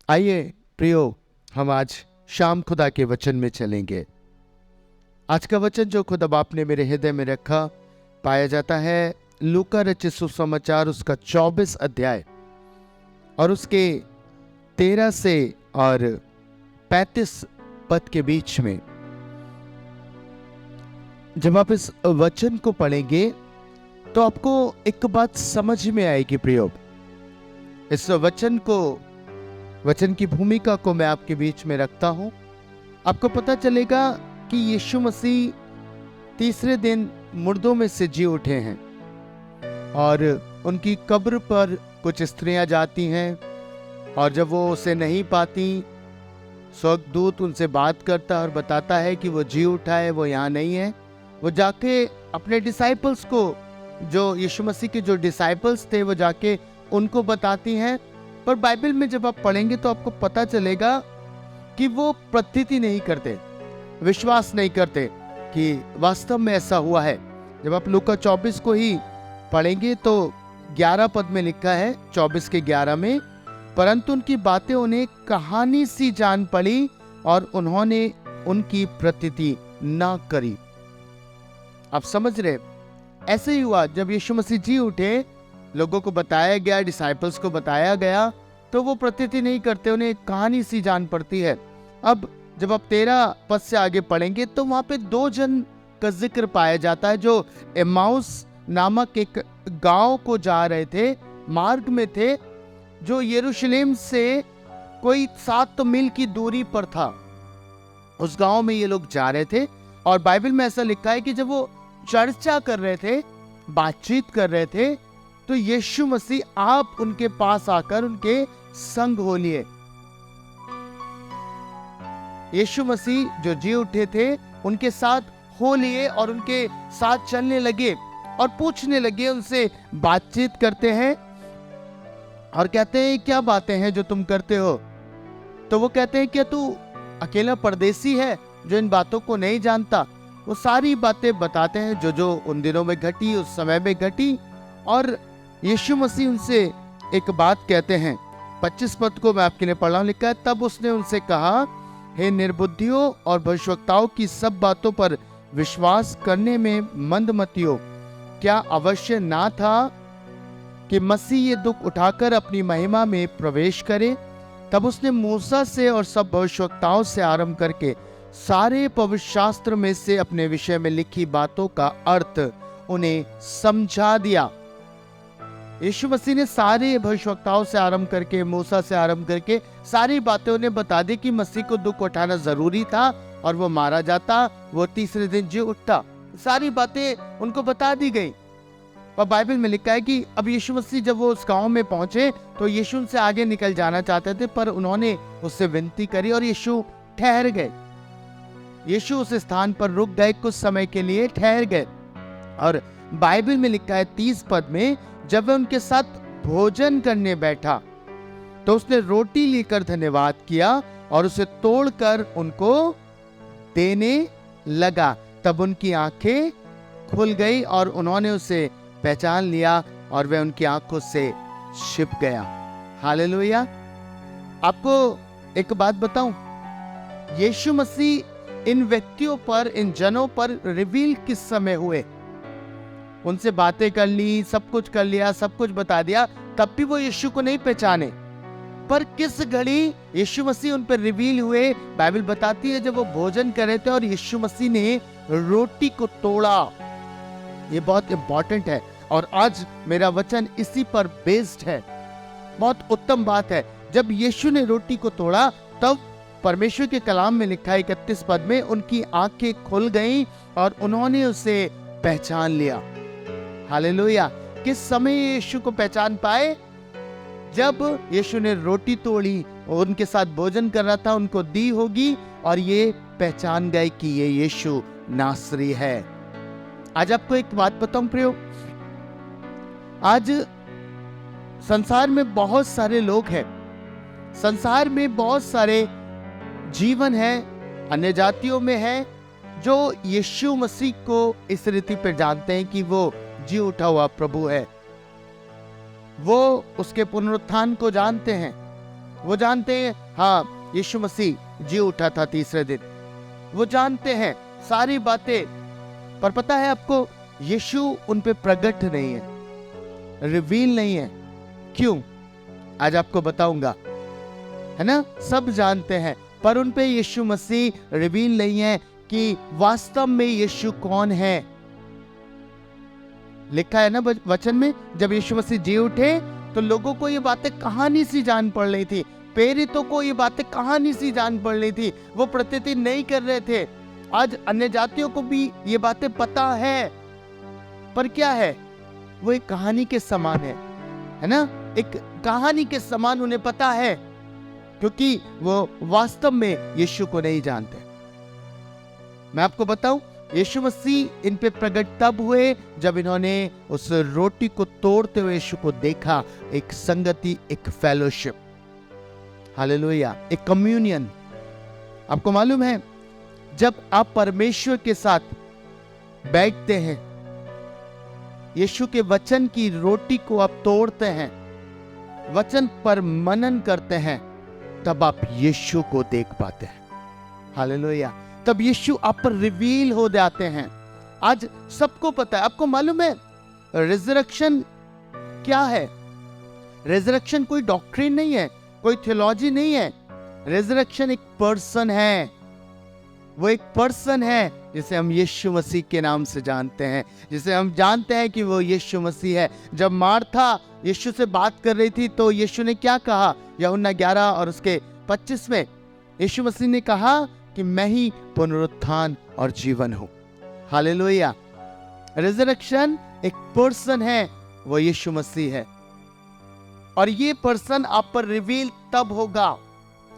आइए प्रियो, हम आज शाम खुदा के वचन में चलेंगे। आज का वचन जो खुदा बाप ने मेरे हृदय में रखा पाया जाता है लूका रचित सुसमाचार उसका 24 अध्याय और उसके 13 से और 35 पद के बीच में। जब आप इस वचन को पढ़ेंगे तो आपको एक बात समझ में आएगी प्रियो। इस वचन की भूमिका को मैं आपके बीच में रखता हूं। आपको पता चलेगा कि यीशु मसीह तीसरे दिन मुर्दों में से जी उठे हैं और उनकी कब्र पर कुछ स्त्रियां जाती हैं और जब वो उसे नहीं पाती, स्वर्गदूत उनसे बात करता है और बताता है कि वो जी उठा है, वो यहाँ नहीं है। वो जाके अपने डिसाइपल्स को, जो यीशु मसीह के जो डिसाइपल्स थे, वो जाके उनको बताती हैं। पर बाइबल में जब आप पढ़ेंगे तो आपको पता चलेगा कि वो प्रतीति नहीं करते, विश्वास नहीं करते कि वास्तव में ऐसा हुआ है। जब आप लूका 24 को ही पढ़ेंगे तो 11 पद में लिखा है, 24 के 11 में, परंतु उनकी बातें उन्हें कहानी सी जान पड़ी और उन्होंने उनकी प्रतीति ना करी। आप समझ रहे, ऐसे ही हुआ। जब यीशु मसीह जी उठे, लोगों को बताया गया, डिसाइपल्स को बताया गया, तो वो प्रतीति नहीं करते, उन्हें एक कहानी सी जान पड़ती है। अब जब आप 13 पद से आगे पढ़ेंगे तो वहां पे 2 जन का जिक्र पाया जाता है जो एमाउस नामक एक गांव को जा रहे थे, मार्ग में थे, जो यरूशलेम से कोई 7 मील की दूरी पर था। उस गांव में ये लोग जा रहे थे और बाइबल में ऐसा लिखा है कि जब वो चर्चा कर रहे थे, बातचीत कर रहे थे, तो यीशु मसीह आप उनके पास आकर उनके संग हो लिए। यीशु मसीह जो जी उठे थे उनके साथ हो लिए और उनके साथ चलने लगे और पूछने लगे, उनसे बातचीत करते हैं और कहते हैं क्या बातें हैं जो तुम करते हो। तो वो कहते हैं क्या तू अकेला परदेसी है जो इन बातों को नहीं जानता। वो सारी बातें बताते हैं जो उन दिनों में घटी, उस समय में घटी। और यीशु मसीह उनसे एक बात कहते हैं। 25 पद को मैं आपके लिए पढ़ रहा हूं, लिखा है, तब उसने उनसे कहा, हे निर्बुद्धियों और भविष्यवक्ताओं की सब बातों पर विश्वास करने में मंदमतियों, क्या अवश्य ना था कि मसीह ये दुख उठाकर अपनी महिमा में प्रवेश करे। तब उसने मूसा से और सब भविष्यवक्ताओं से आरंभ करके सारे पवित्र शास्त्र में से अपने विषय में लिखी बातों का अर्थ उन्हें समझा दिया। यीशु मसीह ने सारे भविष्यवक्ताओं से आरंभ करके, मूसा से आरंभ करके सारी बातें उन्हें बता दी कि मसीह को दुख उठाना जरूरी था और वो मारा जाता, वो तीसरे दिन जी उठता। सारी बातें उनको बता दी गई। पर बाइबल में लिखा है कि अब यीशु मसीह जब वो उस गांव में पहुंचे तो यीशु उनसे आगे निकल जाना चाहते थे, पर उन्होंने उससे विनती करी और यीशु ठहर गए। यीशु उस स्थान पर रुक गए, कुछ समय के लिए ठहर गए। और बाइबल में लिखा है 30 पद में, जब वह उनके साथ भोजन करने बैठा तो उसने रोटी लेकर धन्यवाद किया और उसे तोड़कर उनको देने लगा। तब उनकी आंखें खुल गई और उन्होंने उसे पहचान लिया और वह उनकी आंखों से छिप गया। हालेलुया। आपको एक बात बताऊं, यीशु मसीह इन व्यक्तियों पर, इन जनों पर रिवील किस समय हुए। उनसे बातें कर ली, सब कुछ कर लिया, सब कुछ बता दिया, तब भी वो यीशु को नहीं पहचाने। पर किस घड़ी यीशु मसीह उन पर रिवील हुए, बाइबल बताती है जब वो भोजन कर रहे थे और यीशु मसीह ने रोटी को तोड़ा। ये बहुत इंपॉर्टेंट है और आज मेरा वचन इसी पर बेस्ड है। बहुत उत्तम बात है। जब यीशु ने रोटी को तोड़ा तब परमेश्वर के कलाम में लिखा है 31 पद में, उनकी आंखें खुल गईं और उन्होंने उसे पहचान लिया। हालेलुया। किस समय यीशु को पहचान पाए? जब यीशु ने रोटी तोड़ी और उनके साथ भोजन कर रहा था, उनको दी होगी और ये पहचान गए कि ये यीशु नासरी है। आज आपको एक बात बताऊं प्रियो, आज संसार में बहुत सारे लोग हैं, संसार में बहुत सारे जीवन है, अन्य जातियों में है, जो यीशु मसीह को इस रीति पर जानते हैं कि वो जी उठा हुआ प्रभु है। वो उसके पुनरुत्थान को जानते हैं, वो जानते हैं हाँ यीशु मसीह जी उठा था तीसरे दिन, वो जानते हैं सारी बातें, पर पता है आपको यीशु उन पे प्रकट नहीं है, रिवील नहीं है। क्यों? आज आपको बताऊंगा, है ना। सब जानते हैं पर उन पे यीशु मसीह रिवील नहीं है कि वास्तव में यीशु कौन है। लिखा है ना वचन में, जब यीशु मसीह जी उठे तो लोगों को ये बातें कहानी सी जान पड़ रही थी, प्रेरितों को ये बातें कहानी सी जान पड़ रही थी, वो प्रतीति नहीं कर रहे थे। आज अन्य जातियों को भी ये बातें पता है, पर क्या है, वो एक कहानी के समान है ना, एक कहानी के समान उन्हें पता है, क्योंकि वो वास्तव में यीशु को नहीं जानते। मैं आपको बताऊं, यीशु मसीह इन पे प्रकट तब हुए जब इन्होंने उस रोटी को तोड़ते हुए यीशु को देखा। एक संगति, एक फेलोशिप, हालेलुया, एक कम्युनियन। आपको मालूम है, जब आप परमेश्वर के साथ बैठते हैं, यीशु के वचन की रोटी को आप तोड़ते हैं, वचन पर मनन करते हैं, तब आप यीशु को देख पाते हैं। हालेलुया, तब यीशु आप पर रिवील हो जाते हैं। आज सबको पता है, आपको मालूम है रिजरेक्शन क्या है? रिजरेक्शन कोई डॉक्ट्रिन नहीं है, कोई थियोलॉजी नहीं है। रिजरेक्शन एक पर्सन है, वो एक पर्सन है जिसे हम यीशु मसीह के नाम से जानते हैं, जिसे हम जानते हैं कि वो यीशु मसीह है। जब मार्था यीशु से बात कर रही थी तो यीशु ने क्या कहा? यूहन्ना 11 और उसके 25 में यीशु मसीह ने कहा कि मैं ही पुनरुत्थान और जीवन हूं। हालेलुया। रिजरेक्शन एक पर्सन है, वो यीशु मसीह है, और ये पर्सन आप पर रिवील तब होगा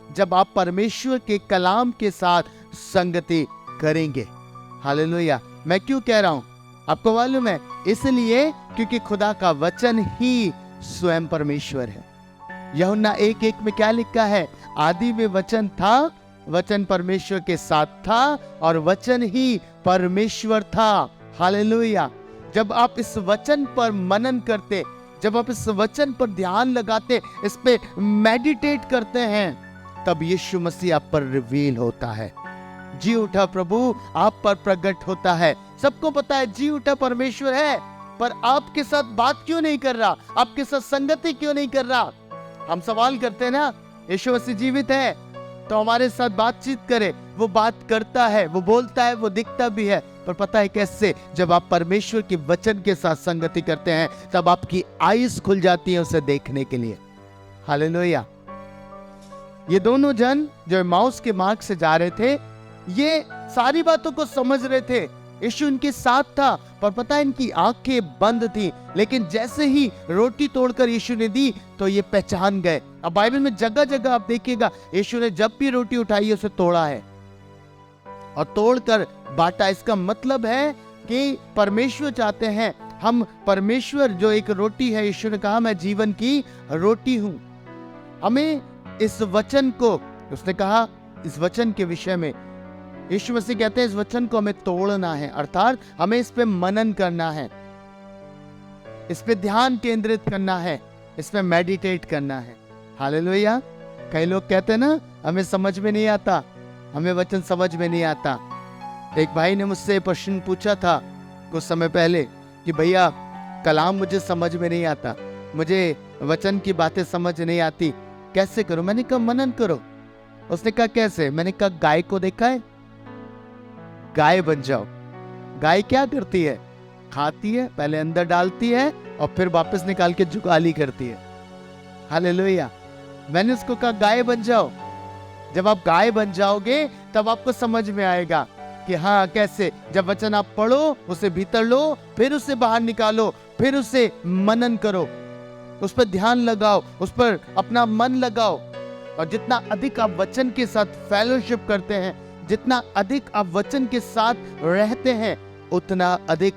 जब आप परमेश्वर के कलाम के साथ संगति करेंगे। हालेलुया। मैं क्यों कह रहा हूं आपको मालूम है? इसलिए क्योंकि खुदा का वचन ही स्वयं परमेश्वर है। यूहन्ना 1:1 में क्या लिखा है? आदि में वचन था, वचन परमेश्वर के साथ था और वचन ही परमेश्वर था। हालेलुया। जब आप इस वचन पर मनन करते, जब आप इस वचन पर ध्यान लगाते, इस पे मेडिटेट करते हैं, तब यीशु मसीह आप पर रिवील होता है। जी उठा प्रभु आप पर प्रकट होता है। सबको पता है जी उठा परमेश्वर है, पर आपके साथ बात क्यों नहीं कर रहा? आपके साथ संगति क्यों नहीं कर रहा? हम सवाल करते हैं ना, यीशु मसीह जीवित है तो हमारे साथ बातचीत करे। वो बात करता है, वो बोलता है, वो दिखता भी है, पर पता है कैसे? जब आप परमेश्वर के वचन के साथ संगति करते हैं, तब आपकी आईज खुल जाती है उसे देखने के लिए। हालेलुया। ये दोनों जन जो एमाउस के मार्ग से जा रहे थे, ये सारी बातों को समझ रहे थे, यीशु इनके साथ था, पर पता है इनकी आंखें बंद थी। लेकिन जैसे ही रोटी तोड़कर यीशु ने दी तो ये पहचान गए। अब बाइबल में जगह जगह आप देखिएगा, यीशु ने जब भी रोटी उठाई उसे तोड़ा है और तोड़कर बांटा। इसका मतलब है कि परमेश्वर चाहते हैं हम, परमेश्वर जो एक रोटी है, यीशु ने कहा मैं जीवन की रोटी हूं। हमें इस वचन को, उसने कहा इस वचन के विषय में, यीशु मसीह कहते हैं इस वचन को हमें तोड़ना है, अर्थात हमें इस पे मनन करना है, इस पे ध्यान केंद्रित करना है, इस पे मेडिटेट करना है। हालेलुया। कई लोग कहते हैं ना हमें समझ में नहीं आता, हमें वचन समझ में नहीं आता। एक भाई ने मुझसे प्रश्न पूछा था कुछ समय पहले कि भैया कलाम मुझे समझ में नहीं आता, मुझे वचन की बातें समझ नहीं आती, कैसे करूं? मैंने कहा मनन करो। उसने कहा कैसे? मैंने कहा गाय को देखा है, गाय बन जाओ। गाय क्या करती है? खाती है, पहले अंदर डालती है और फिर वापस निकाल के जुगाली करती है। हालेलुया। मैंने उसको कहा गाय बन जाओ। जब आप गाय बन जाओगे तब आपको समझ में आएगा कि हाँ कैसे। जब वचन आप पढ़ो, उसे भीतर लो, फिर उसे बाहर निकालो, फिर उसे मनन करो, उस पर ध्यान लगाओ, उस पर अपना मन लगाओ। और जितना अधिक आप वचन के साथ फेलोशिप करते हैं, जितना अधिक आप वचन के साथ रहते हैं, उतना अधिक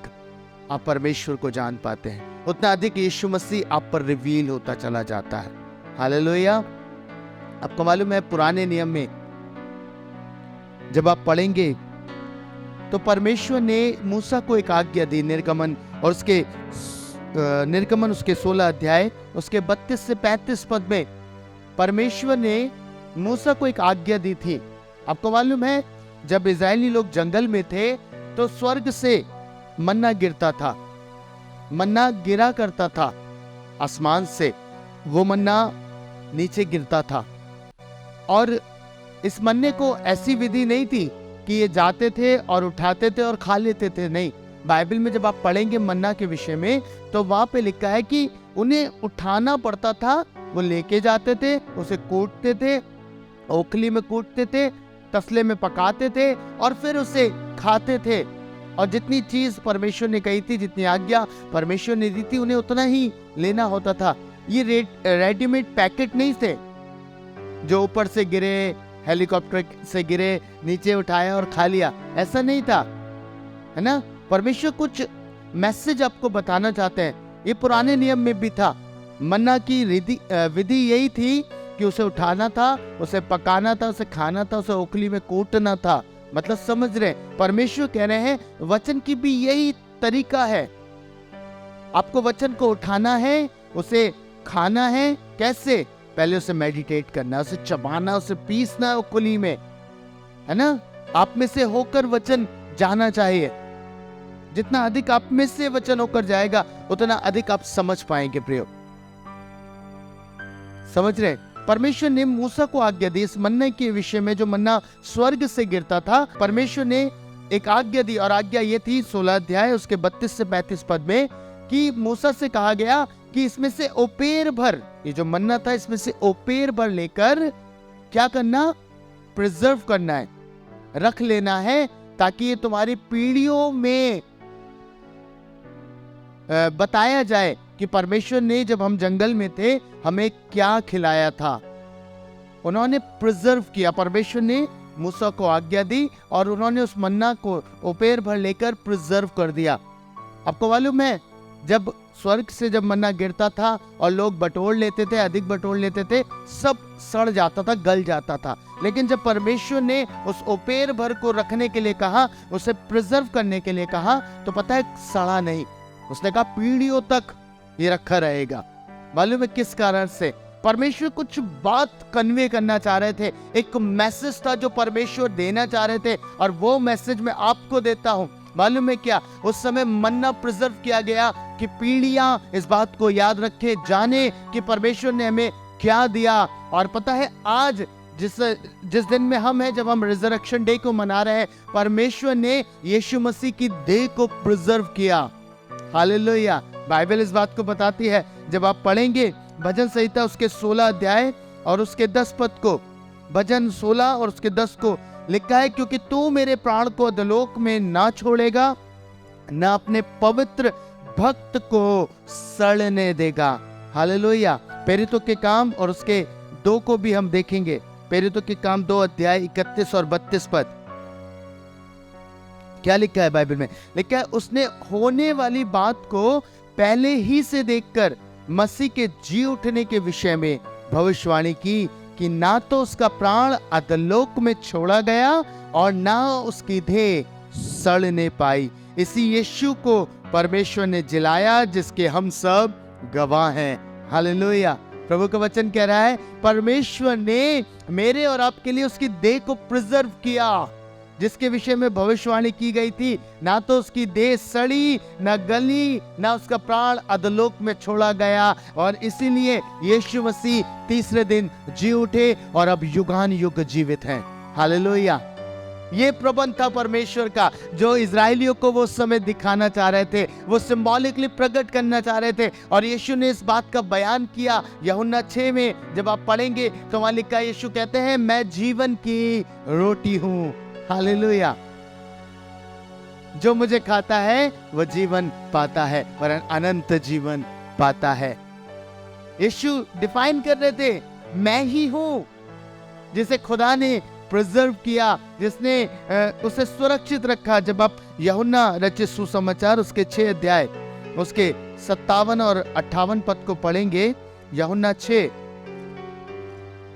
आप परमेश्वर को जान पाते हैं, उतना अधिक यीशु मसीह आप पर रिवील होता चला जाता है। हालेलुया। आपको मालूम है पुराने नियम में जब आप पढ़ेंगे तो परमेश्वर ने मूसा को एक आज्ञा दी, निर्गमन, और उसके निर्गमन उसके 16 अध्याय उसके 32 से 35 पद में परमेश्वर ने मूसा को एक आज्ञा दी थी। आपको मालूम है, जब इजरायली लोग जंगल में थे तो स्वर्ग से मन्ना गिरता था, मन्ना गिरा करता था आसमान से, वो मन्ना नीचे गिरता था। और इस मन्ने को ऐसी विधि नहीं थी कि ये जाते थे और उठाते थे और खा लेते थे, नहीं। बाइबल में जब आप पढ़ेंगे मन्ना के विषय में तो वहां पे लिखा है कि उन्हें उठाना पड़ता था, वो लेके जाते थे, उसे कूटते थे, ओखली में कूटते थे, तसले में पकाते थे और फिर उसे खाते थे। और जितनी चीज परमेश्वर ने कही थी, जितनी आज्ञा परमेश्वर ने दी थी, उन्हें उतना ही लेना होता था। ये रेडीमेड पैकेट नहीं थे जो ऊपर से गिरे, हेलीकॉप्टर से गिरे, नीचे उठाया और खा लिया, ऐसा नहीं था, है ना। परमेश्वर कुछ मैसेज आपको बताना चाहते हैं। ये पुराने नियम में भी था। मन्ना की विधि यही थी कि उसे उठाना था, उसे पकाना था, उसे खाना था, उसे ओखली में कूटना था। मतलब समझ रहे, परमेश्वर कह रहे हैं वचन की भी यही तरीका है। आपको वचन को उठाना है, उसे खाना है। कैसे? पहले उसे मेडिटेट करना, उसे चबाना, उसे पीसना ओखली में, है ना। आप में से होकर वचन जाना चाहिए। जितना अधिक आप में से वचन होकर जाएगा उतना अधिक आप समझ पाएंगे। प्रियो, समझ रहे, परमेश्वर ने मूसा को आज्ञा दी इस मन्ने के विषय में, जो मन्ना स्वर्ग से गिरता था। परमेश्वर ने एक आज्ञा दी और आज्ञा ये थी 16 अध्याय उसके 32 से 35 पद में कि मूसा से कहा गया कि इसमें से ओपेर भर, ये जो मन्ना था इसमें से ओपेर भर लेकर क्या करना? प्रिजर्व करना है, रख लेना है, ताकि ये तुम्हारी पीढ़ियों में बताया जाए कि परमेश्वर ने जब हम जंगल में थे हमें क्या खिलाया था। उन्होंने प्रिजर्व किया। परमेश्वर ने मूसा को आज्ञा दी और उन्होंने उस मन्ना को ओपेर भर लेकर प्रिजर्व कर दिया। आपको मालूम है, जब स्वर्ग से जब मन्ना गिरता था और लोग बटोर लेते थे, अधिक बटोर लेते थे, सब सड़ जाता था, गल जाता था। लेकिन जब परमेश्वर ने उस ओपेर भर को रखने के लिए कहा, उसे प्रिजर्व करने के लिए कहा, तो पता है सड़ा नहीं। उसने कहा पीढ़ियों तक ये रखा रहेगा। मालूम है किस कारण से? परमेश्वर कुछ बात कन्वे करना चाह रहे थे, एक मैसेज था जो परमेश्वर देना चाह रहे थे, और वो मैसेज मैं आपको देता हूं। मालूम है क्या? उस समय मन्ना प्रिजर्व किया गया कि पीढ़ियां इस बात को याद रखे, जाने कि परमेश्वर ने हमें क्या दिया। और पता है आज जिस दिन में हम हैं, जब हम रिजरेक्शन डे को मना रहे हैं, परमेश्वर ने यीशु मसीह की देह को प्रिजर्व किया। हालेलुया। बाइबल इस बात को बताती है। जब आप पढ़ेंगे भजन संहिता उसके 16 अध्याय और उसके 10 पद को, भजन 16 और उसके 10 को लिखा है, क्योंकि तू मेरे प्राण को अधोलोक में ना छोड़ेगा, ना अपने पवित्र भक्त को सड़ने देगा। हालेलुया। प्रेरितों के काम और उसके 2 को भी हम देखेंगे। प्रेरितों के काम 2 अध्याय 31 और 32 पद। क्या लिखा है बाइबल में? लिखा है, उसने होने वाली बात को पहले ही से देखकर मसीह के जी उठने के विषय में भविष्यवाणी की कि ना तो उसका प्राण अधोलोक में छोड़ा गया और ना उसकी देह सड़ने पाई। इसी यीशु को परमेश्वर ने जिलाया, जिसके हम सब गवाह हैं। हालेलुया। प्रभु का वचन कह रहा है, परमेश्वर ने मेरे और आपके लिए उसकी देह को प्रिजर्व किया, जिसके विषय में भविष्यवाणी की गई थी। ना तो उसकी देह सड़ी, ना गली, ना उसका प्राण अधोलोक में छोड़ा गया। और इसीलिए यीशु मसीह तीसरे दिन जी उठे और अब युगान युग जीवित हैं। हालेलुया। ये प्रबंध था परमेश्वर का, जो इजरायलियों को वो समय दिखाना चाह रहे थे, वो सिंबॉलिकली प्रकट करना चाह रहे थे। और यीशु ने इस बात का बयान किया यूहन्ना 6 में। जब आप पढ़ेंगे तो वहां लिखा, यीशु कहते हैं, मैं जीवन की रोटी हूं। हालेलुया। जो मुझे खाता है वो जीवन पाता है, वरन अनंत जीवन पाता है। यीशु डिफाइन कर रहे थे, मैं ही हूं, जिसे खुदा ने प्रिजर्व किया, जिसने उसे सुरक्षित रखा। जब आप यूहन्ना रचित सुसमाचार उसके 6 अध्याय उसके 57 और 58 पद को पढ़ेंगे, यूहन्ना 6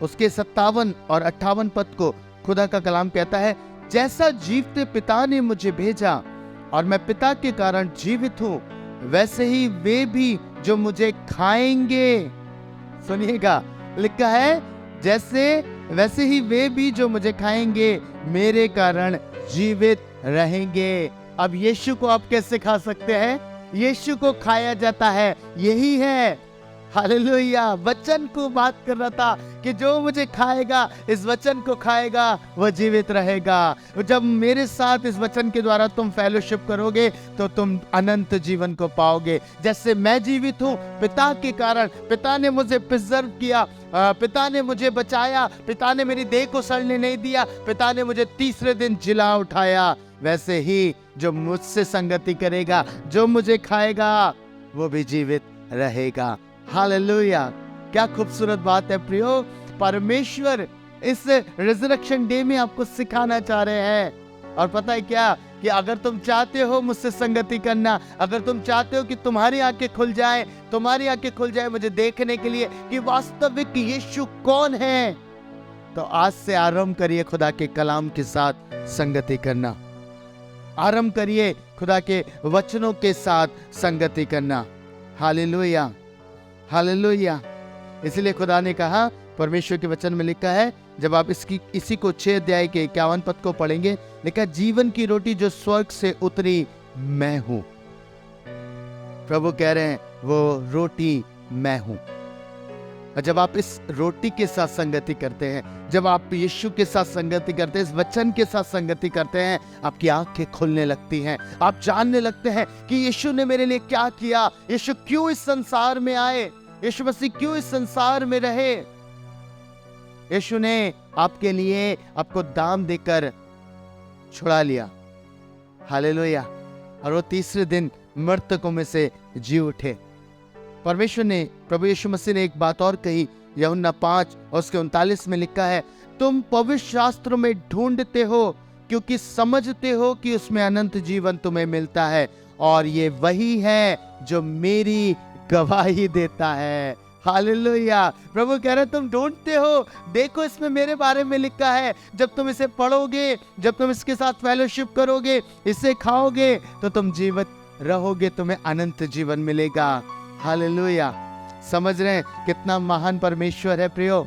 उसके 57 और 58 पद को खुदा का कलाम कहता है, जैसा जीवते पिता ने मुझे भेजा और मैं पिता के कारण जीवित हूं, वैसे ही वे भी जो मुझे खाएंगे, सुनिएगा, लिखा है जैसे वैसे ही वे भी जो मुझे खाएंगे मेरे कारण जीवित रहेंगे। अब यीशु को आप कैसे खा सकते हैं? यीशु को खाया जाता है, यही है हालेलुया। वचन को बात कर रहा था कि जो मुझे खाएगा, इस वचन को खाएगा, वह जीवित रहेगा। जब मेरे साथ इस वचन के द्वारा तुम फेलोशिप करोगे तो तुम अनंत जीवन को पाओगे। जैसे मैं जीवित हूँ पिता के कारण, पिता ने मुझे प्रिजर्व किया, पिता ने मुझे बचाया, पिता ने मेरी देह को सड़ने नहीं दिया, पिता ने मुझे तीसरे दिन जिला उठाया, वैसे ही जो मुझसे संगति करेगा, जो मुझे खाएगा, वो भी जीवित रहेगा। हालेलुया। क्या खूबसूरत बात है प्रियो। परमेश्वर इस रिजरेक्शन डे में आपको सिखाना चाह रहे हैं। और पता है क्या, कि अगर तुम चाहते हो मुझसे संगति करना, अगर तुम चाहते हो कि तुम्हारी आंखें खुल जाए, तुम्हारी आंखें खुल जाए मुझे देखने के लिए कि वास्तविक यीशु कौन है, तो आज से आरंभ करिए खुदा के कलाम के साथ संगति करना। आरंभ करिए खुदा के वचनों के साथ संगति करना। Hallelujah, hallelujah. इसलिए खुदा ने कहा, परमेश्वर के वचन में लिखा है, जब आप इसी को 6 अध्याय के 51 पद को पढ़ेंगे, लिखा जीवन की रोटी जो स्वर्ग से उतरी मैं हूं। प्रभु कह रहे हैं वो रोटी मैं हूं। और जब आप इस रोटी के साथ संगति करते हैं, जब आप यीशु के साथ संगति करते हैं, इस वचन के साथ संगति करते हैं, आपकी आंखें खुलने लगती हैं। आप जानने लगते हैं कि यीशु ने मेरे लिए क्या किया, यीशु क्यों इस संसार में आए, यीशु मसीह क्यों इस संसार में रहे। यीशु ने आपके लिए आपको दाम देकर छुड़ा लिया। हालेलुया। और वो तीसरे दिन मृतकों में से जी उठे। परमेश्वर ने, प्रभु यीशु मसीह ने एक बात और कही, यूहन्ना 5 और उसके 39 में लिखा है, तुम पवित्र शास्त्रों में ढूंढते हो क्योंकि समझते हो कि उसमें अनंत जीवन तुम्हें मिलता है, और ये वही है जो मेरी गवाही देता है। हालेलुया। प्रभु कह रहे तुम ढूंढते हो, देखो इसमें मेरे बारे में लिखा है। जब तुम इसे पढ़ोगे, जब तुम इसके साथ फेलोशिप करोगे, इसे खाओगे, तो तुम जीवित रहोगे, तुम्हें अनंत जीवन मिलेगा। हालेलुया। समझ रहे हैं कितना महान परमेश्वर है प्रियो।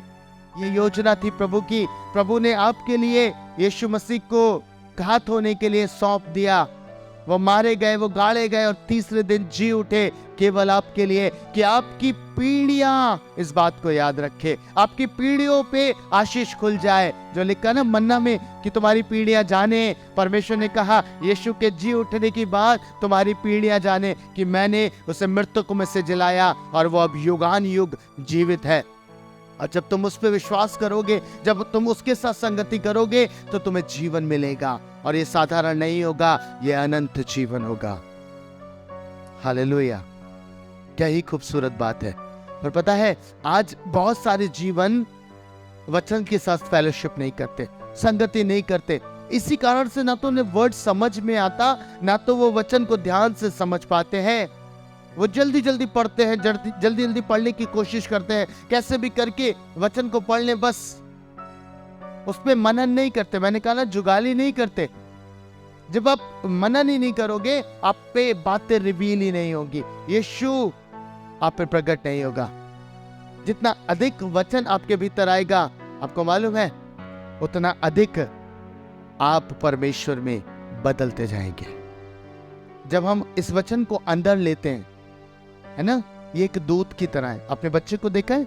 ये योजना थी प्रभु की। प्रभु ने आपके लिए यीशु मसीह को घात होने के लिए सौंप दिया। वो मारे गए, वो गाड़े गए और तीसरे दिन जी उठे, केवल आपके लिए, कि आपकी पीढ़ियां इस बात को याद रखे, आपकी पीढ़ियों पे आशीष खुल जाए। जो लिखा ना मन्ना में कि तुम्हारी पीढ़ियां जाने, परमेश्वर ने कहा यीशु के जी उठने की बात तुम्हारी पीढ़ियां जाने कि मैंने उसे मृतकों में से जिलाया और वो अब युगान युग जीवित है। और जब तुम उस पर विश्वास करोगे, जब तुम उसके साथ संगति करोगे, तो तुम्हें जीवन मिलेगा। और ये साधारण नहीं होगा, ये अनंत जीवन होगा। हालेलुया। क्या ही खूबसूरत बात है। और पता है आज बहुत सारे जीवन वचन के साथ फेलोशिप नहीं करते, संगति नहीं करते। इसी कारण से ना तो उन्हें वर्ड समझ में आता, ना तो वो वचन को ध्यान से समझ पाते हैं। वो जल्दी जल्दी पढ़ते हैं, जल्दी जल्दी पढ़ने की कोशिश करते हैं, कैसे भी करके वचन को पढ़ लें, बस उस पे मनन नहीं करते। मैंने कहा ना, जुगाली नहीं करते। जब आप मनन ही नहीं करोगे, आप पे बातें रिवील ही नहीं होगी, यीशु आप पे प्रकट नहीं होगा। जितना अधिक वचन आपके भीतर आएगा, आपको मालूम है, उतना अधिक आप परमेश्वर में बदलते जाएंगे। जब हम इस वचन को अंदर लेते हैं, है ना, ये एक दूध की तरह है। अपने बच्चे को देखा है,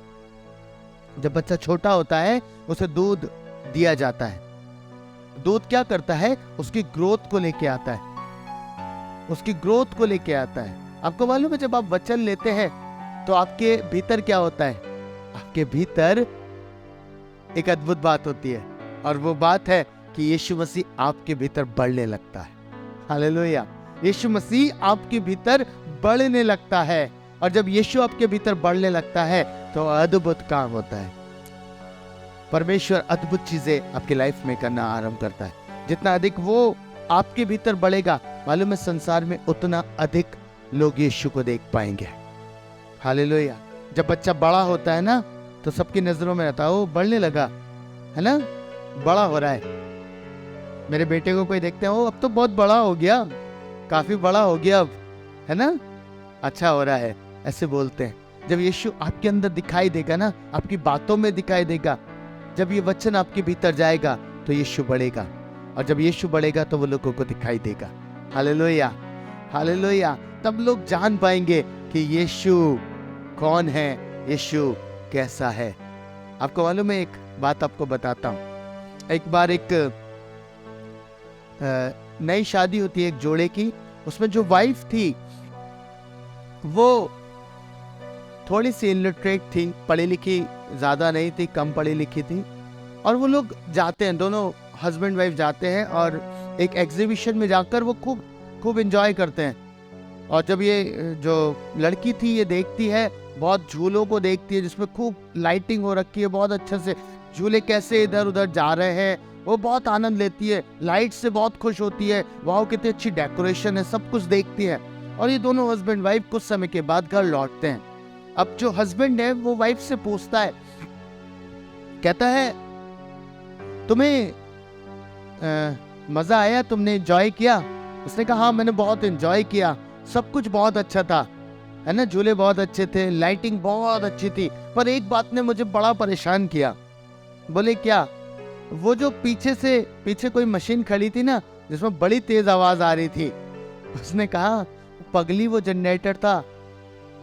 जब बच्चा छोटा होता है उसे दूध दिया जाता है। दूध क्या करता है? उसकी ग्रोथ को लेके आता है, उसकी ग्रोथ को लेके आता है। आपको मालूम है, जब आप वचन लेते हैं तो आपके भीतर क्या होता है? आपके भीतर एक अद्भुत बात होती है, और वो बात है कि यीशु मसीह आपके भीतर बढ़ने लगता है। हालेलुया। यीशु मसीह आपके भीतर बढ़ने लगता है, और जब यीशु आपके भीतर बढ़ने लगता है तो अद्भुत काम होता है। परमेश्वर अद्भुत चीजें आपकी लाइफ में करना आरंभ करता है। जितना अधिक वो आपके भीतर बढ़ेगा, मालूम है संसार में उतना अधिक लोग यीशु को देख पाएंगे। हालेलुया। जब बच्चा बड़ा होता है ना, तो सबकी नजरों में रहता है, वो बढ़ने लगा, है ना, बड़ा हो रहा है। मेरे बेटे को कोई देखते हैं, वो अब तो बहुत बड़ा हो गया, काफी बड़ा हो गया अब, है ना, अच्छा हो रहा है, ऐसे बोलते हैं। जब यीशु आपके अंदर दिखाई देगा ना, आपकी बातों में दिखाई देगा, जब ये वचन आपके भीतर जाएगा तो यीशु बढ़ेगा, और जब यीशु बढ़ेगा तो वो लोगों को दिखाई देगा। Hallelujah, hallelujah. तब लोग जान पाएंगे कि यीशु कौन है, यीशु कैसा है। आपको मालूम है, एक बात आपको बताता हूँ। एक बार एक नई शादी होती है एक जोड़े की, उसमें जो वाइफ थी वो थोड़ी सी इलिटरेट थी, पढ़ी लिखी ज़्यादा नहीं थी, कम पढ़ी लिखी थी। और वो लोग जाते हैं, दोनों हस्बैंड वाइफ जाते हैं और एक एग्जीबिशन में जाकर वो खूब एंजॉय करते हैं। और जब ये जो लड़की थी ये देखती है, बहुत झूलों को देखती है जिसमें खूब लाइटिंग हो रखी है, बहुत अच्छे से झूले कैसे इधर उधर जा रहे हैं, वो बहुत आनंद लेती है, लाइट से बहुत खुश होती है, वाह कितनी अच्छी डेकोरेशन है, सब कुछ देखती है। और ये दोनों हस्बैंड वाइफ कुछ समय के बाद घर लौटते हैं। अब जो हस्बैंड है वो वाइफ से पूछता है, कहता है तुम्हें मजा आया, तुमने एंजॉय किया? उसने कहा हाँ मैंने बहुत एंजॉय किया, सब कुछ बहुत अच्छा था, है ना, झूले बहुत अच्छे थे, लाइटिंग बहुत अच्छी थी, पर एक बात ने मुझे बड़ा परेशान किया। बोले क्या? वो जो पीछे कोई मशीन खड़ी थी ना जिसमें बड़ी तेज आवाज आ रही थी। उसने कहा पगली वो जनरेटर था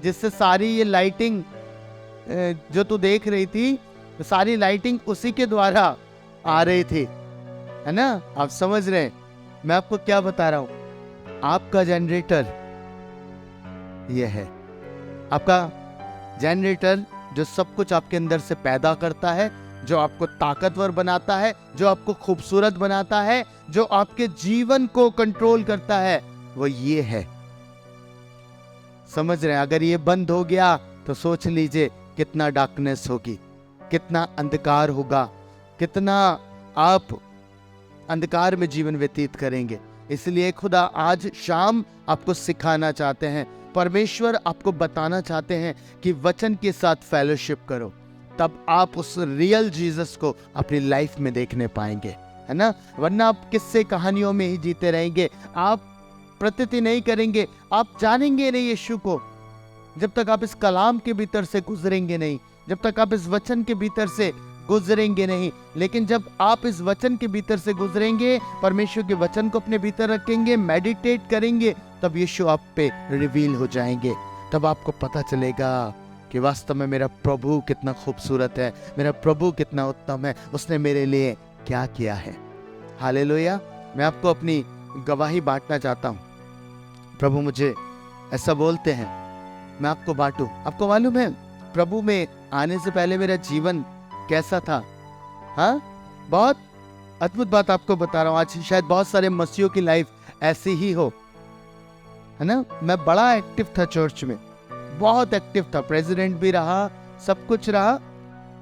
जिससे सारी ये लाइटिंग जो तू देख रही थी, सारी लाइटिंग उसी के द्वारा आ रही थी, है ना। आप समझ रहे हैं मैं आपको क्या बता रहा हूं? आपका जनरेटर ये है, आपका जनरेटर जो सब कुछ आपके अंदर से पैदा करता है, जो आपको ताकतवर बनाता है, जो आपको खूबसूरत बनाता है, जो आपके जीवन को कंट्रोल करता है, वो ये है। समझ रहे हैं? अगर ये बंद हो गया तो सोच लीजिए कितना डार्कनेस होगी, कितना अंधकार होगा, कितना आप अंधकार में जीवन व्यतीत करेंगे। इसलिए खुदा आज शाम आपको सिखाना चाहते हैं, परमेश्वर आपको बताना चाहते हैं कि वचन के साथ फेलोशिप करो, तब आप उस रियल जीसस को अपनी लाइफ में देखने पाएंगे, है ना। वरना आप किस्से कहानियों में ही जीते रहेंगे, आप प्रतीति नहीं करेंगे, आप जानेंगे नहीं यीशु को जब तक आप इस कलाम के भीतर से गुजरेंगे नहीं, जब तक आप इस वचन के भीतर से गुजरेंगे नहीं। लेकिन जब आप इस वचन के भीतर से गुजरेंगे, परमेश्वर के वचन को अपने भीतर रखेंगे, मेडिटेट करेंगे, तब यीशु आप पे रिवील हो जाएंगे। तब आपको पता चलेगा कि वास्तव में मेरा प्रभु कितना खूबसूरत है, मेरा प्रभु कितना उत्तम है, उसने मेरे लिए क्या किया है। हालेलुया। मैं आपको अपनी गवाही बांटना चाहता हूँ। प्रभु मुझे ऐसा बोलते हैं, मैं आपको बांटूं। आपको मालूम है प्रभु में आने से पहले मेरा जीवन कैसा था? हाँ, बहुत अद्भुत बात आपको बता रहा हूँ। आज शायद बहुत सारे मसीहों की लाइफ ऐसी ही हो, है ना। मैं बड़ा एक्टिव था चर्च में, बहुत एक्टिव था, प्रेसिडेंट भी रहा, सब कुछ रहा,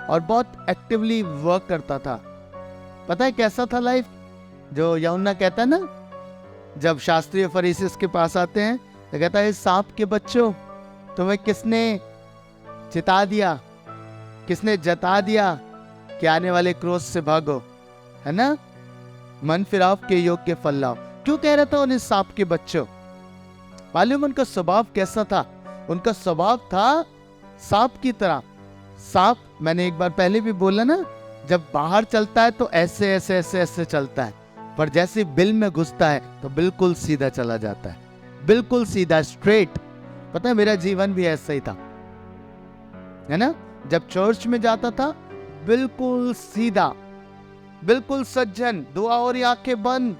और बहुत एक्टिवली वर्क करता था। पता है कैसा था लाइफ? जो यूहन्ना कहता है ना, जब शास्त्रीय फरीसी उसके पास आते हैं तो कहता है सांप के बच्चों, तुम्हें किसने चिता दिया, किसने जता दिया कि आने वाले क्रोध से भागो, है ना, मन फिराव के योग्य फल लाओ। क्यों कह रहा था उन्हें सांप के बच्चों? मालूम उनका स्वभाव कैसा था? उनका स्वभाव था सांप की तरह। सांप, मैंने एक बार पहले भी बोला ना, जब बाहर चलता है तो ऐसे ऐसे ऐसे ऐसे चलता है, पर जैसे बिल में घुसता है तो बिल्कुल सीधा चला जाता है, बिल्कुल सीधा, स्ट्रेट। पता है मेरा जीवन भी ऐसा ही था, है ना। जब चर्च में जाता था बिल्कुल सीधा, बिल्कुल सज्जन, दुआ और आंखें बंद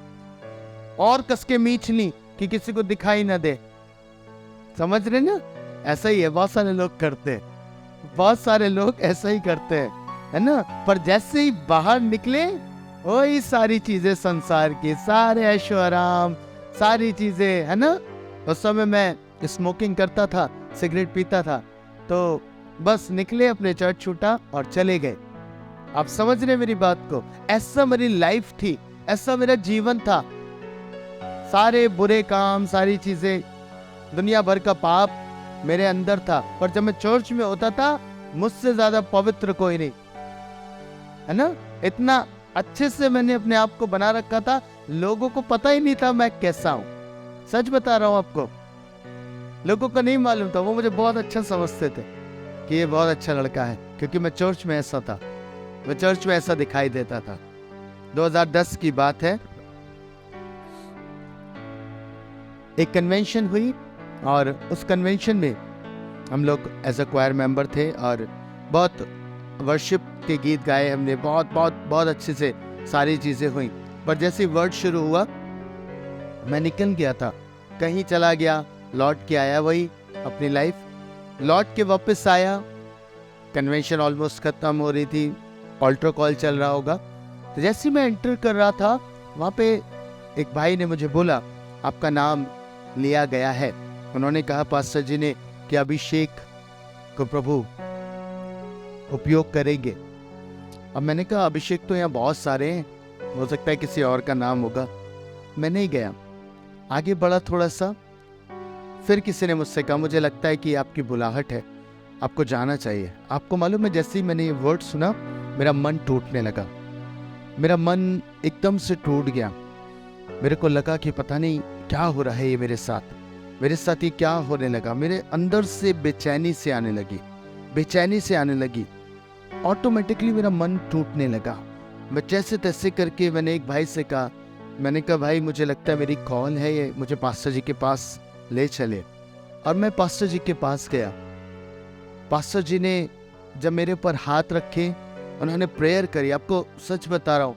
और कसके मींच ली कि किसी को दिखाई ना दे। समझ रहे ना? ऐसा ही है, बहुत सारे लोग करते हैं, बहुत सारे लोग ऐसा ही करते हैं, है ना। पर जैसे ही बाहर निकले, वही सारी चीजें संसार की, सारे ऐशो आराम, सारी चीजें, है ना। उस समय मैं स्मोकिंग करता था, सिगरेट पीता था, तो बस निकले, अपने चर्च छूटा और चले गए। आप समझ रहे मेरी बात को? ऐसा मेरी लाइफ थी, ऐसा मेरा जीवन था। सारे बुरे काम, सारी चीजें, दुनिया भर का पाप मेरे अंदर था। पर जब मैं चर्च में होता था, मुझसे ज्यादा पवित्र कोई नहीं, है ना। इतना अच्छे से मैंने अपने आप को बना रखा था, लोगों को पता ही नहीं था मैं कैसा हूं। सच बता रहा हूं आपको, लोगों को नहीं मालूम था, वो मुझे बहुत अच्छा समझते थे, कि ये बहुत अच्छा लड़का है, क्योंकि मैं चर्च में ऐसा था, मैं चर्च में ऐसा दिखाई देता था। 2010 की बात है, एक कन्वेंशन हुई और उस कन्वेंशन में हम लोग एज अ क्वायर मेंबर थे और बहुत वर्शिप के गीत गाए हमने, बहुत बहुत बहुत अच्छे से सारी चीज़ें हुई। पर जैसे वर्ड शुरू हुआ मैं निकल गया था, कहीं चला गया, लौट के आया वही अपनी लाइफ, लौट के वापस आया। कन्वेंशन ऑलमोस्ट खत्म हो रही थी, ऑल्टर कॉल चल रहा होगा, तो जैसे मैं एंटर कर रहा था वहाँ पे एक भाई ने मुझे बोला आपका नाम लिया गया है। उन्होंने कहा पास्टर जी ने कि अभिषेक को प्रभु उपयोग करेंगे। अब मैंने कहा अभिषेक तो यहाँ बहुत सारे हैं, हो सकता है किसी और का नाम होगा। मैं नहीं गया, आगे बढ़ा थोड़ा सा, फिर किसी ने मुझसे कहा मुझे लगता है कि आपकी बुलाहट है, आपको जाना चाहिए। आपको मालूम है जैसे ही मैंने ये वर्ड सुना मेरा मन टूटने लगा, मेरा मन एकदम से टूट गया। मेरे को लगा कि पता नहीं क्या हो रहा है ये मेरे साथ ये क्या होने लगा। मेरे अंदर से बेचैनी से आने लगी, ऑटोमेटिकली मेरा मन टूटने लगा। मैं जैसे तैसे करके मैंने एक भाई से कहा, मैंने कहा भाई मुझे लगता है मेरी कॉल है, ये मुझे पास्टर जी के पास ले चले। और मैं पास्टर जी के पास गया। पास्टर जी ने जब मेरे ऊपर हाथ रखे, उन्होंने प्रेयर करी। आपको सच बता रहा हूँ,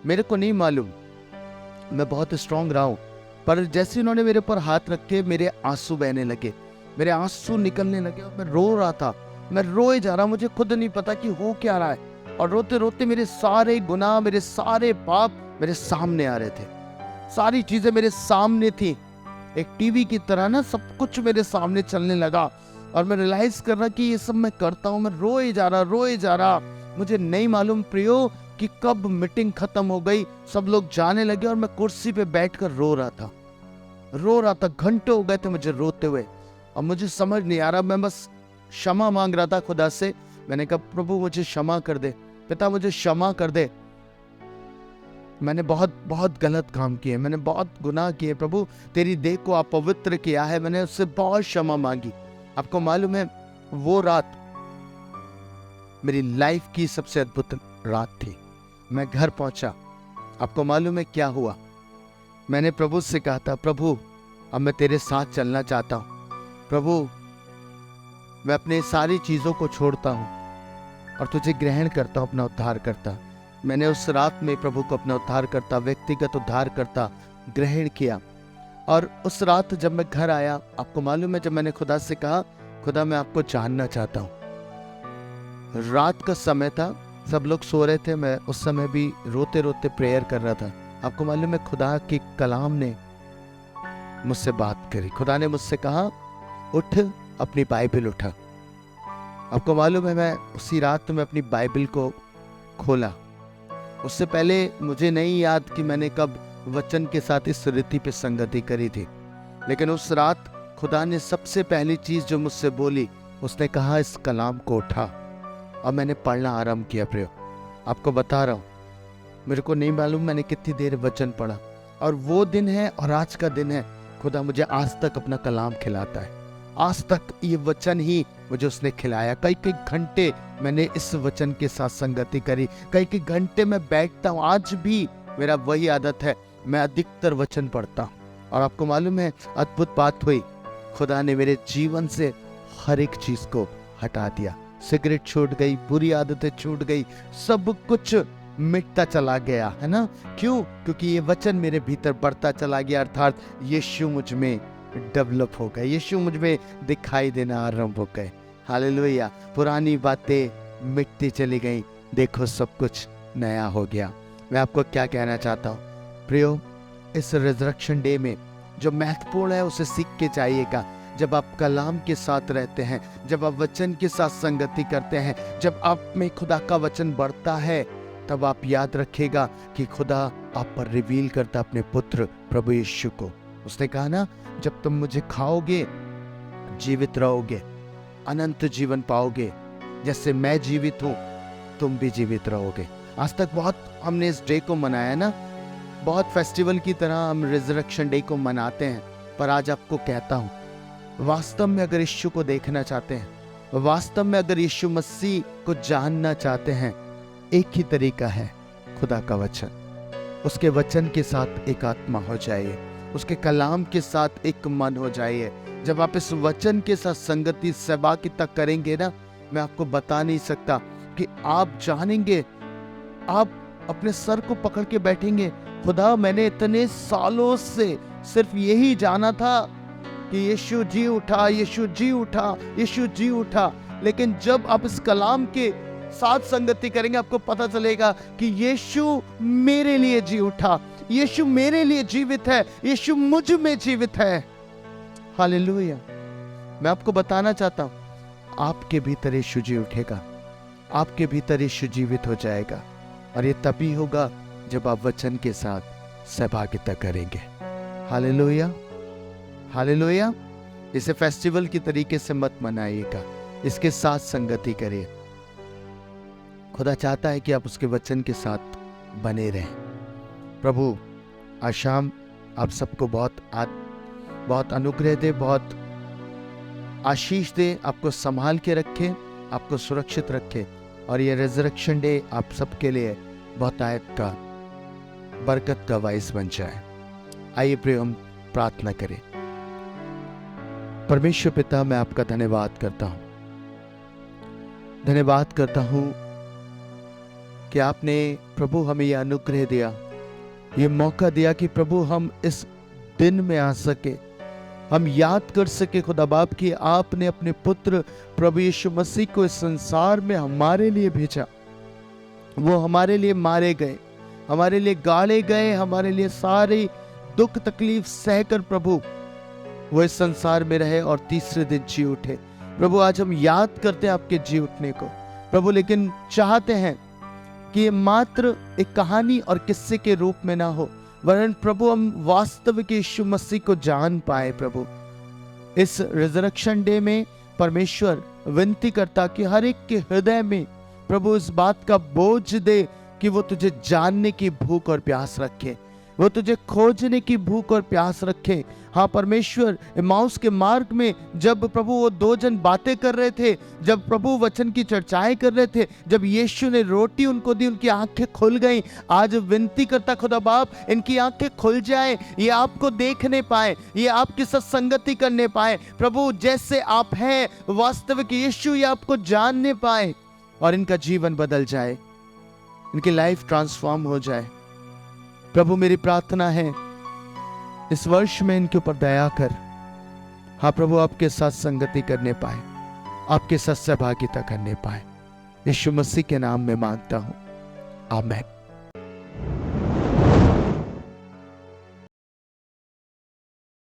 मेरे को नहीं मालूम मैं बहुत स्ट्रांग रहा हूँ, पर जैसे उन्होंने मेरे ऊपर हाथ रखे मेरे आंसू बहने लगे, मेरे आंसू निकलने लगे और मैं रो रहा था, मैं रोए जा रहा, मुझे खुद नहीं पता कि हो क्या रहा है। और रोते रोते मेरे सारे गुनाह, मेरे सारे पाप मेरे सामने आ रहे थे, सारी चीजें मेरे सामने थी, एक टीवी की तरह ना सब कुछ मेरे सामने चलने लगा। और मैं रियलाइज कर रहा कि ये सब मैं करता हूँ, मैं रोए जा रहा। मुझे नहीं मालूम प्रियो कि कब मीटिंग खत्म हो गई, सब लोग जाने लगे और मैं कुर्सी पे बैठकर रो रहा था। घंटे हो गए थे मुझे रोते हुए और मुझे समझ नहीं आ रहा। मैं बस क्षमा मांग रहा था खुदा से। मैंने कहा प्रभु मुझे क्षमा कर दे, पिता मुझे क्षमा कर दे, मैंने बहुत बहुत गलत काम किए, मैंने बहुत गुनाह किए, प्रभु तेरी देह को अपवित्र किया है। मैंने उससे बहुत क्षमा मांगी। आपको मालूम है वो रात मेरी लाइफ की सबसे अद्भुत रात थी। मैं घर पहुंचा, आपको मालूम है क्या हुआ? मैंने प्रभु से कहा था प्रभु अब मैं तेरे साथ चलना चाहता हूँ, प्रभु मैं अपने सारी चीज़ों को छोड़ता हूँ और तुझे ग्रहण करता हूँ अपना उद्धार करता। मैंने उस रात में प्रभु को अपना उद्धार करता, व्यक्तिगत उद्धार करता ग्रहण किया। और उस रात जब मैं घर आया, आपको मालूम है जब मैंने खुदा से कहा खुदा मैं आपको जानना चाहता हूँ, रात का समय था, सब लोग सो रहे थे, मैं उस समय भी रोते रोते प्रेयर कर रहा था। आपको मालूम है खुदा के कलाम ने मुझसे बात करी। खुदा ने मुझसे कहा उठ अपनी बाइबल उठा। आपको मालूम है मैं उसी रात में अपनी बाइबल को खोला। उससे पहले मुझे नहीं याद कि मैंने कब वचन के साथ इस रीति पे संगति करी थी, लेकिन उस रात खुदा ने सबसे पहली चीज जो मुझसे बोली, उसने कहा इस कलाम को उठा और मैंने पढ़ना आरंभ किया। प्रियो आपको बता रहा हूँ, मेरे को नहीं मालूम मैंने कितनी देर वचन पढ़ा, और वो दिन है और आज का दिन है, खुदा मुझे आज तक अपना कलाम खिलाता है। आज तक ये वचन ही मुझे उसने खिलाया। कई कई घंटे मैंने इस वचन के साथ संगति करी, कई कई घंटे मैं बैठता हूँ, आज भी मेरा वही आदत है, मैं अधिकतर वचन पढ़ता हूँ। और आपको मालूम है अद्भुत बात हुई, खुदा ने मेरे जीवन से हर एक चीज को हटा दिया। सिगरेट छूट गई, बुरी आदतें छूट गई, सब कुछ मिटता चला गया, है ना? क्यों? क्योंकि ये वचन मेरे भीतर बढ़ता चला गया, अर्थात यीशु मुझ में डेवलप हो गए, यीशु मुझ में दिखाई देना आरंभ हो गए। हालेलुया। पुरानी बातें मिटती चली गई, देखो सब कुछ नया हो गया। मैं आपको क्या कहना चाहता हूँ प्रियो, इस रिजरेक्शन डे में जो महत्वपूर्ण है उसे सीख के जाइएगा। जब आप कलाम के साथ रहते हैं, जब आप वचन के साथ संगति करते हैं, जब आप में खुदा का वचन बढ़ता है, तब आप याद रखिएगा कि खुदा आप पर रिवील करता अपने पुत्र प्रभु यीशु को। उसने कहा ना, जब तुम मुझे खाओगे जीवित रहोगे, अनंत जीवन पाओगे, जैसे मैं जीवित हूँ तुम भी जीवित रहोगे। आज तक बहुत हमने इस डे को मनाया ना, बहुत फेस्टिवल की तरह हम रिजरेक्शन डे को मनाते हैं, पर आज आपको कहता हूँ वास्तव में अगर यीशु को देखना चाहते हैं, वास्तव में अगर यीशु मसीह को जानना चाहते हैं, एक ही तरीका है, खुदा का वचन। उसके वचन के साथ एक आत्मा हो जाइए, उसके कलाम के साथ एक मन हो जाइए। जब आप इस वचन के साथ संगति सहभागिता करेंगे ना, मैं आपको बता नहीं सकता कि आप जानेंगे, आप अपने सर को पकड़ के बैठेंगे, खुदा मैंने इतने सालों से सिर्फ यही जाना था कि यीशु जी उठा, यीशु जी उठा, यीशु जी उठा। लेकिन जब आप इस कलाम के साथ संगति करेंगे, आपको पता चलेगा कि यीशु मेरे लिए जी उठा, यीशु मेरे लिए जीवित है, यीशु मुझ में जीवित है। हालेलुया। मैं आपको बताना चाहता हूं, आपके भीतर यीशु जी उठेगा, आपके भीतर यीशु जीवित हो जाएगा। और ये तभी होगा जब आप वचन के साथ सहभागिता करेंगे। Hallelujah, hallelujah. इसे फेस्टिवल की तरीके से मत मनाइएगा, इसके साथ संगति करिए। खुदा चाहता है कि आप उसके वचन के साथ बने रहें। प्रभु आज शाम आप सबको बहुत अनुग्रह दे, बहुत आशीष दे, आपको संभाल के रखे, आपको सुरक्षित रखे। और ये रिजरेक्शन डे आप सबके लिए बहुतायत का, बरकत का वाइस बन जाए। आइए प्रिय हम प्रार्थना करें। परमेश्वर पिता, मैं आपका धन्यवाद करता हूं, धन्यवाद करता हूं कि आपने प्रभु हमें यह अनुग्रह दिया, ये मौका दिया कि प्रभु हम इस दिन में आ सके, हम याद कर सके खुदा बाप कि आपने अपने पुत्र प्रभु यीशु मसीह को इस संसार में हमारे लिए भेजा। वो हमारे लिए मारे गए, हमारे लिए गाड़े गए, हमारे लिए सारी दुख तकलीफ सहकर प्रभु वो इस संसार में रहे और तीसरे दिन जी उठे। प्रभु आज हम याद करते हैं आपके जी उठने को प्रभु, लेकिन चाहते हैं कि ये मात्र एक कहानी और किस्से के रूप में ना हो, वरन प्रभु हम वास्तविक यीशु मसीह को जान पाए। प्रभु इस रिजरेक्शन डे में परमेश्वर विनती करता कि हर एक के हृदय में प्रभु इस बात का बोझ दे कि वो तुझे जानने की भूख और प्यास रखे, वो तुझे खोजने की भूख और प्यास रखे। हाँ परमेश्वर, इम्माउस के मार्ग में जब प्रभु वो दो जन बातें कर रहे थे, जब प्रभु वचन की चर्चाएं कर रहे थे, जब यीशु ने रोटी उनको दी, उनकी आंखें खुल गईं। आज विनती करता खुदा बाप, इनकी आंखें खुल जाए, ये आपको देखने पाए, ये आपके साथ संगति करने पाए। प्रभु जैसे आप हैं वास्तविक यीशु, ये आपको जानने पाए और इनका जीवन बदल जाए, इनकी लाइफ ट्रांसफॉर्म हो जाए। प्रभु मेरी प्रार्थना है इस वर्ष में इनके ऊपर दया कर। हाँ प्रभु, आपके साथ संगति करने पाए, आपके साथ सहभागिता करने पाए। यीशु मसीह के नाम में मांगता हूं, आमीन।